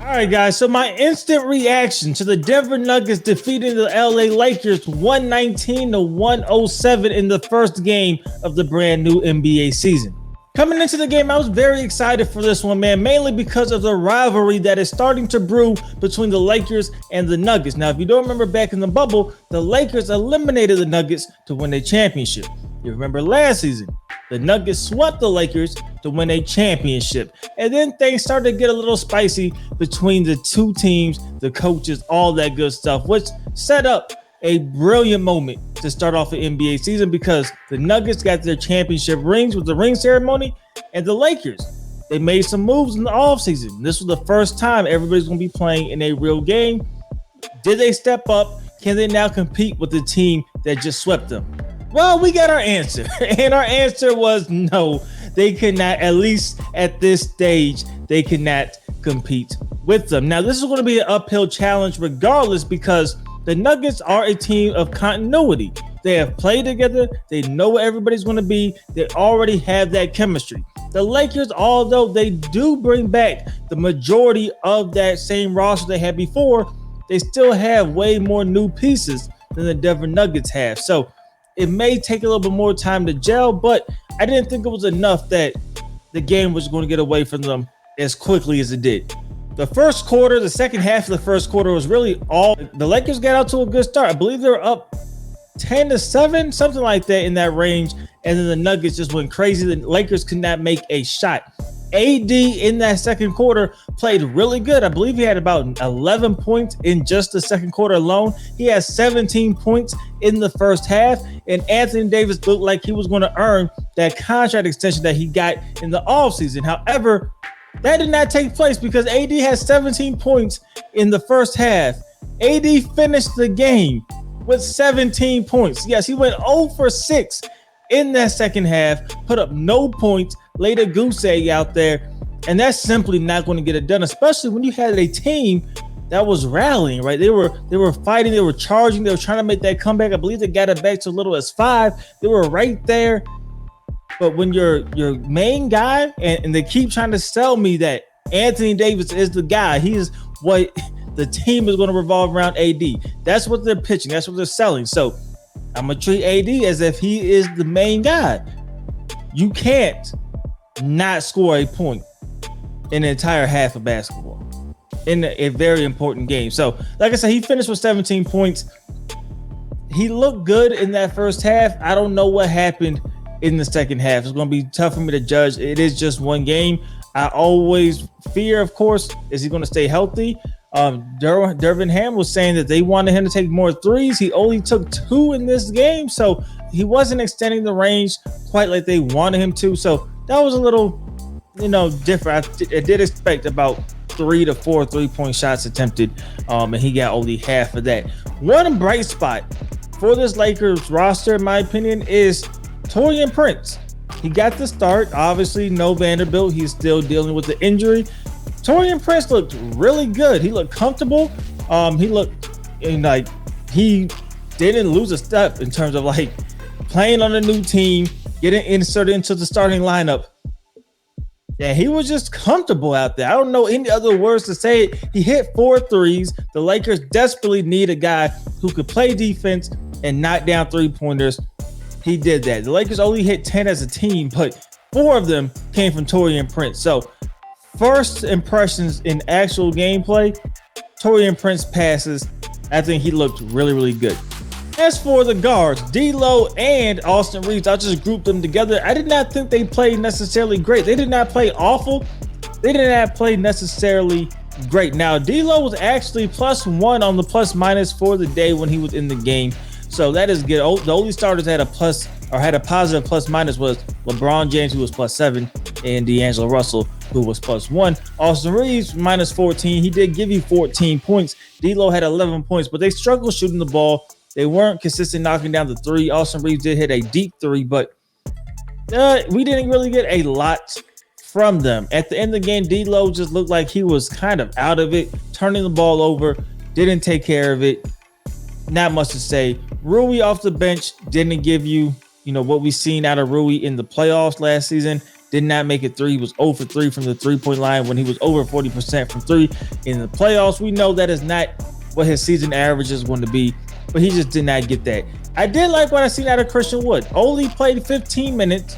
All right, guys. So my instant reaction to the Denver Nuggets defeating the LA Lakers 119-107 in the first game of the brand new NBA season. Coming into the game, I was very excited for this one, man, mainly because of the rivalry that is starting to brew between the Lakers and the Nuggets. Now, if you don't remember back in the bubble, the Lakers eliminated the Nuggets to win a championship. You remember last season, the Nuggets swept the Lakers to win a championship. And then things started to get a little spicy between the two teams, the coaches, all that good stuff, which set up a brilliant moment to start off the NBA season because the Nuggets got their championship rings with the ring ceremony, and the Lakers, they made some moves in the offseason. This was the first time everybody's going to be playing in a real game. Did they step up? Can they now compete with the team that just swept them? Well, we got our answer, and our answer was no. They could not, at least at this stage, they could not compete with them. Now, this is going to be an uphill challenge regardless because the Nuggets are a team of continuity. They have played together. They know where everybody's going to be. They already have that chemistry. The Lakers, although they do bring back the majority of that same roster they had before, they still have way more new pieces than the Denver Nuggets have. So it may take a little bit more time to gel, but I didn't think it was enough that the game was going to get away from them as quickly as it did. The first quarter, the second half of the first quarter was really all the Lakers got out to a good start. I believe they were up 10-7, something like that in that range. And then the Nuggets just went crazy. The Lakers could not make a shot. AD in that second quarter played really good. I believe he had about 11 points in just the second quarter alone. He had 17 points in the first half. And Anthony Davis looked like he was going to earn that contract extension that he got in the offseason. However, that did not take place because AD had 17 points in the first half. AD finished the game with 17 points. Yes, he went 0 for 6 in that second half, put up no points, laid a goose egg out there, and that's simply not going to get it done, especially when you had a team that was rallying, right? They were fighting, they were charging, they were trying to make that comeback. I believe they got it back to as little as 5. They were right there. But when your main guy, and they keep trying to sell me that Anthony Davis is the guy, he is what the team is going to revolve around AD. That's what they're pitching. That's what they're selling. So I'm going to treat AD as if he is the main guy. You can't not score a point in an entire half of basketball in a very important game. So like I said, he finished with 17 points. He looked good in that first half. I don't know what happened in the second half. It's going to be tough for me to judge. It is just one game. I always fear, of course, is he going to stay healthy? Dervin Ham was saying that they wanted him to take more threes. He only took 2 in this game, so he wasn't extending the range quite like they wanted him to. So that was a little, different. I did expect about 3 to 4 3-point shots attempted, and he got only half of that. One bright spot for this Lakers roster, in my opinion, is Taurean Prince. He got the start. Obviously, no Vanderbilt. He's still dealing with the injury. Taurean Prince looked really good. He looked comfortable. He looked like he didn't lose a step in terms of like playing on a new team, getting inserted into the starting lineup. Yeah, he was just comfortable out there. I don't know any other words to say it. He hit 4 threes. The Lakers desperately need a guy who could play defense and knock down 3-pointers. He did that. The Lakers only hit 10 as a team, but 4 of them came from Taurean Prince. So first impressions in actual gameplay, Taurean Prince passes. I think he looked really, really good. As for the guards, DLloyd and Austin Reeves, I just grouped them together. I did not think they played necessarily great. They did not play awful. They did not play necessarily great. Now, DLloyd was actually +1 on the plus minus for the day when he was in the game. So that is good. The only starters that had a positive plus minus was LeBron James, who was +7, and D'Angelo Russell, who was +1. Austin Reeves, -14. He did give you 14 points. DLloyd had 11 points, but they struggled shooting the ball. They weren't consistent knocking down the 3. Austin Reeves did hit a deep 3, but we didn't really get a lot from them. At the end of the game, DLloyd just looked like he was kind of out of it, turning the ball over, didn't take care of it. Not much to say. Rui off the bench didn't give you, what we've seen out of Rui in the playoffs last season. did not make it 3. He was 0 for 3 from the 3-point line when he was over 40% from 3 in the playoffs. We know that is not what his season average is going to be, but he just did not get that. I did like what I seen out of Christian Wood. Only played 15 minutes,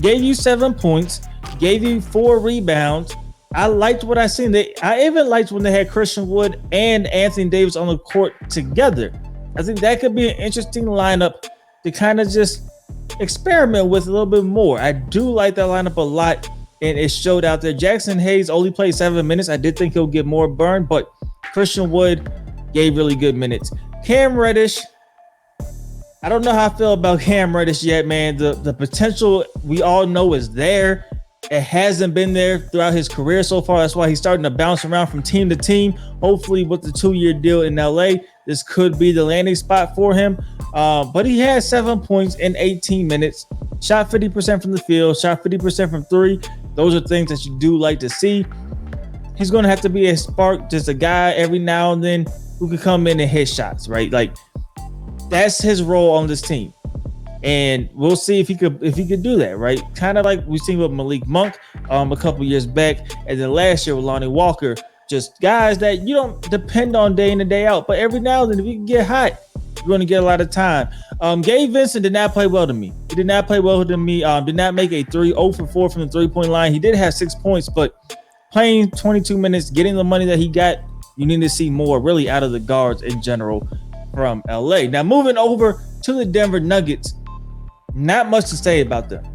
gave you 7 points, gave you 4 rebounds. I liked what I seen. I even liked when they had Christian Wood and Anthony Davis on the court together. I think that could be an interesting lineup to kind of just experiment with a little bit more. I do like that lineup a lot, and it showed out there. Jackson Hayes only played 7 minutes. I did think he'll get more burn, but Christian Wood gave really good minutes. Cam Reddish, I don't know how I feel about Cam Reddish yet, man. The potential we all know is there. It hasn't been there throughout his career so far. That's why he's starting to bounce around from team to team. Hopefully with the 2-year deal in LA, this could be the landing spot for him. But he had 7 points in 18 minutes, shot 50% from the field, shot 50% from 3. Those are things that you do like to see. He's going to have to be a spark, just a guy every now and then who can come in and hit shots, right? Like, that's his role on this team. And we'll see if he could do that, right? Kind of like we've seen with Malik Monk a couple years back, and then last year with Lonnie Walker. Just guys that you don't depend on day in and day out, but every now and then if you can get hot, you're going to get a lot of time. Gabe Vincent did not play well to me. He did not play well to me. Did not make a 0 for 4 from the 3-point line. He did have 6 points, but playing 22 minutes, getting the money that he got, you need to see more really out of the guards in general from LA. Now moving over to the Denver Nuggets. Not much to say about them.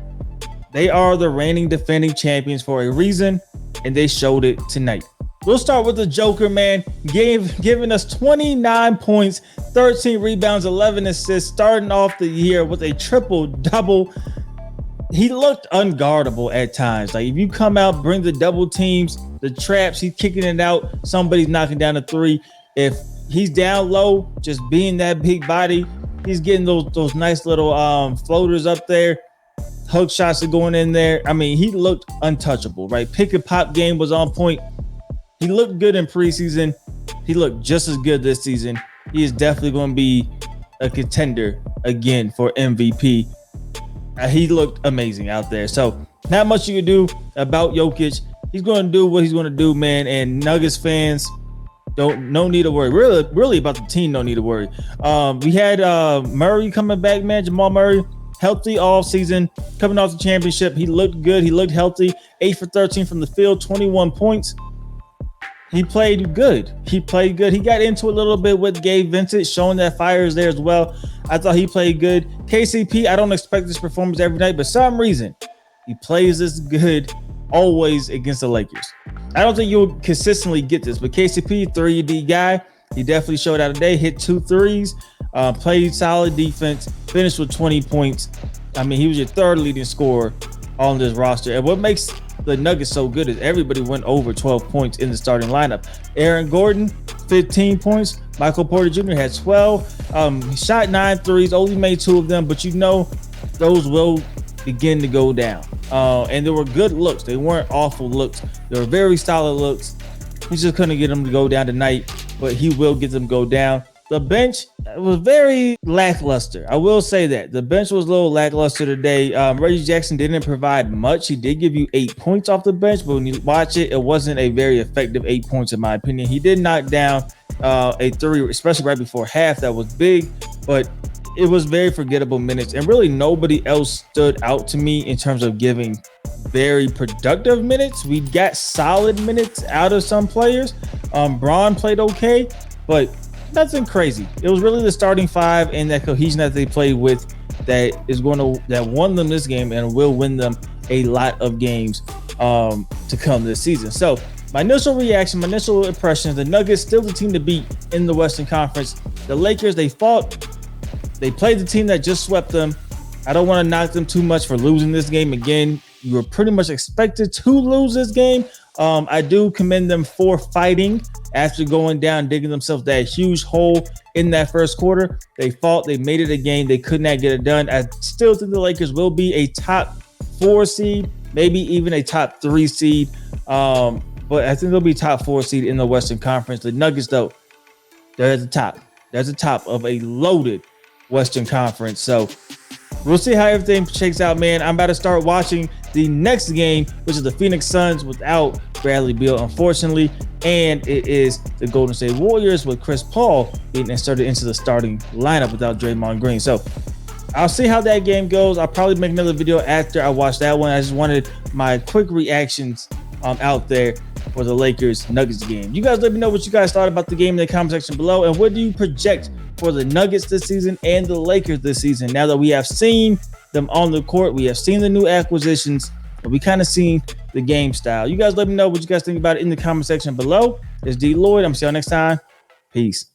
They are the reigning defending champions for a reason, and they showed it tonight. We'll start with the Joker, man. Giving us 29 points, 13 rebounds, 11 assists, starting off the year with a triple-double. He looked unguardable at times. Like, if you come out, bring the double teams, the traps, he's kicking it out, somebody's knocking down a 3. If he's down low, just being that big body, he's getting those nice little floaters up there. Hook shots are going in there. I mean, he looked untouchable, right? Pick and pop game was on point. He looked good in preseason. He looked just as good this season. He is definitely going to be a contender again for MVP. He looked amazing out there. So not much you can do about Jokic. He's going to do what he's going to do, man. And Nuggets fans, no need to worry. Really about the team, no need to worry. We had Murray coming back, man. Jamal Murray, healthy all season, coming off the championship. He looked good. He looked healthy. 8 for 13 from the field, 21 points. He played good. He got into a little bit with Gabe Vincent, showing that fire is there as well. I thought he played good. KCP, I don't expect this performance every night, but for some reason, he plays this good always against the Lakers. I don't think you'll consistently get this, but KCP, 3D guy, he definitely showed out today. Hit 2 threes, played solid defense, finished with 20 points. I mean, he was your 3rd leading scorer on this roster. And what makes the Nuggets so good is everybody went over 12 points in the starting lineup. Aaron Gordon, 15 points. Michael Porter Jr. had 12. He shot 9 threes, only made 2 of them, but you know those will begin to go down. And there were good looks. They weren't awful looks. They were very solid looks. We just couldn't get them to go down tonight, but he will get them to go down. The bench was very lackluster. I will say that. The bench was a little lackluster today. Reggie Jackson didn't provide much. He did give you 8 points off the bench, but when you watch it, it wasn't a very effective 8 points in my opinion. He did knock down a 3, especially right before half. That was big, but it was very forgettable minutes, and really nobody else stood out to me in terms of giving very productive minutes. We got solid minutes out of some players. Braun played okay, but nothing crazy. It was really the starting 5 and that cohesion that they played with that won them this game and will win them a lot of games to come this season. So my initial reaction, my initial impressions, the Nuggets still the team to beat in the Western Conference. The Lakers, they fought. They played the team that just swept them. I don't want to knock them too much for losing this game again. You were pretty much expected to lose this game. I do commend them for fighting after going down, digging themselves that huge hole in that first quarter. They fought. They made it a game. They could not get it done. I still think the Lakers will be a top 4 seed, maybe even a top 3 seed. But I think they'll be top 4 seed in the Western Conference. The Nuggets, though, they're at the top. They're at the top of a loaded Western Conference. So We'll see how everything shakes out, man. I'm about to start watching the next game, which is the Phoenix Suns without Bradley Beal, unfortunately. And it is the Golden State Warriors with Chris Paul being inserted into the starting lineup without Draymond Green. So I'll see how that game goes. I'll probably make another video after I watch that one. I just wanted my quick reactions out there for the Lakers Nuggets game. You guys let me know what you guys thought about the game in the comment section below, and what do you project for the Nuggets this season and the Lakers this season? Now that we have seen them on the court, we have seen the new acquisitions, but we kind of seen the game style. You guys let me know what you guys think about it in the comment section below. It's DLloyd. I'm see y'all next time. Peace.